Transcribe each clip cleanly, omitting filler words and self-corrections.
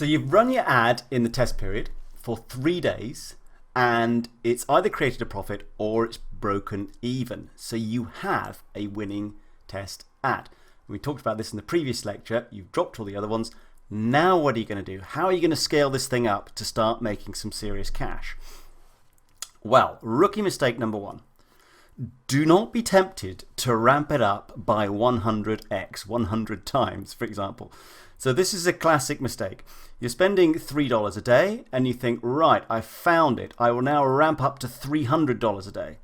So you've run your ad in the test period for 3 days and it's either created a profit or it's broken even. So you have a winning test ad. We talked about this in the previous lecture. You've dropped all the other ones. Now what are you going to do? How are you going to scale this thing up to start making some serious cash? Well, rookie mistake number one. Do not be tempted to ramp it up by 100x, 100 times, for example. So this is a classic mistake. You're spending $3 a day and you think, right, I found it. I will now ramp up to $300 a day.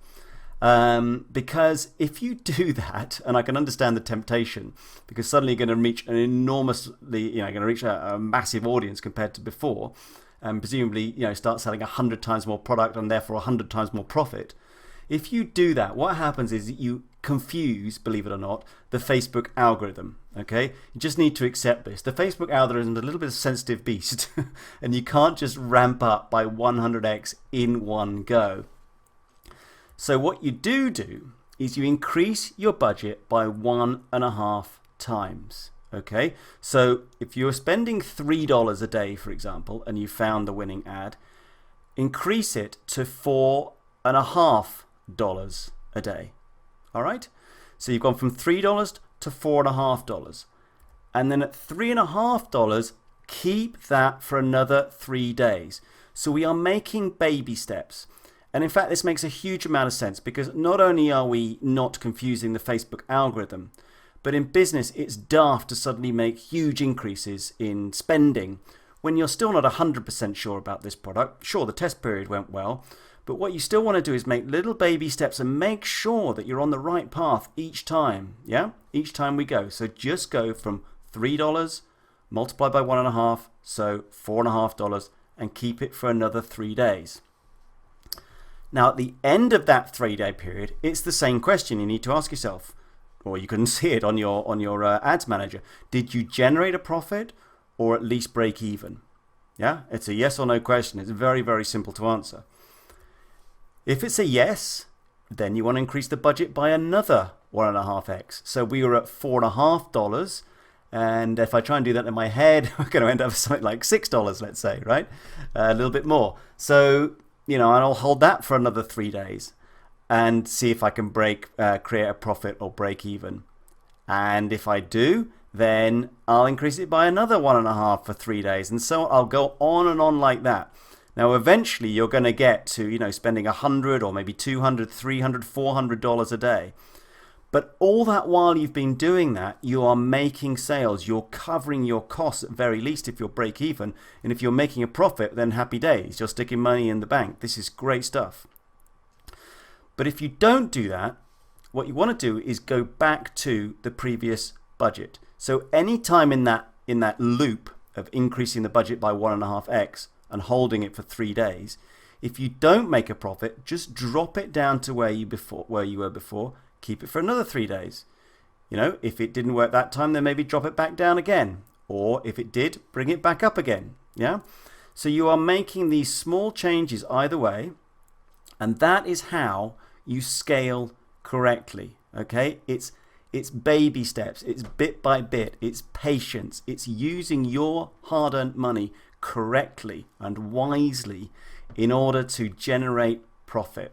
Because if you do that, and I can understand the temptation, because suddenly you're going to reach an enormously, going to reach a massive audience compared to before, and presumably, start selling 100 times more product and therefore 100 times more profit. If you do that, what happens is that you confuse, believe it or not, the Facebook algorithm. Okay, you just need to accept this. The Facebook algorithm is a little bit of a sensitive beast, and you can't just ramp up by 100x in one go. So what you do is you increase your budget by 1.5 times. Okay, so if you're spending $3 a day, for example, and you found the winning ad, increase it to $4.50 a day. All right, so you've gone from $3 to $4.50, and then at $3.50, keep that for another 3 days. So we are making baby steps. And in fact, this makes a huge amount of sense, because not only are we not confusing the Facebook algorithm, but in business, it's daft to suddenly make huge increases in spending when you're still not 100% sure about this product. Sure, the test period went well, but what you still want to do is make little baby steps and make sure that you're on the right path each time. Yeah, each time we go. So just go from $3 multiplied by 1.5, so $4.50, and keep it for another 3 days. Now, at the end of that 3-day period, it's the same question you need to ask yourself, or you can see it on your ads manager. Did you generate a profit or at least break even? Yeah, it's a yes or no question. It's very, very simple to answer. If it's a yes, then you want to increase the budget by another 1.5x. So we were at $4.50, and if I try and do that in my head, we're going to end up with something like $6, let's say, right? A little bit more. So, and I'll hold that for another 3 days and see if I can create a profit or break even. And if I do, then I'll increase it by another 1.5 for 3 days. And so I'll go on and on like that. Now, eventually you're going to get to, spending $100 or maybe $200, $300, $400 a day. But all that while you've been doing that, you are making sales. You're covering your costs at very least if you're break even. And if you're making a profit, then happy days. You're sticking money in the bank. This is great stuff. But if you don't do that, what you want to do is go back to the previous budget. So any time in that loop of increasing the budget by 1.5x and holding it for 3 days, if you don't make a profit, just drop it down to where you were before. Keep it for another 3 days. If it didn't work that time, then maybe drop it back down again. Or if it did, bring it back up again. Yeah. So you are making these small changes either way, and that is how you scale correctly. Okay. It's baby steps. It's bit by bit. It's patience. It's using your hard-earned money correctly and wisely in order to generate profit.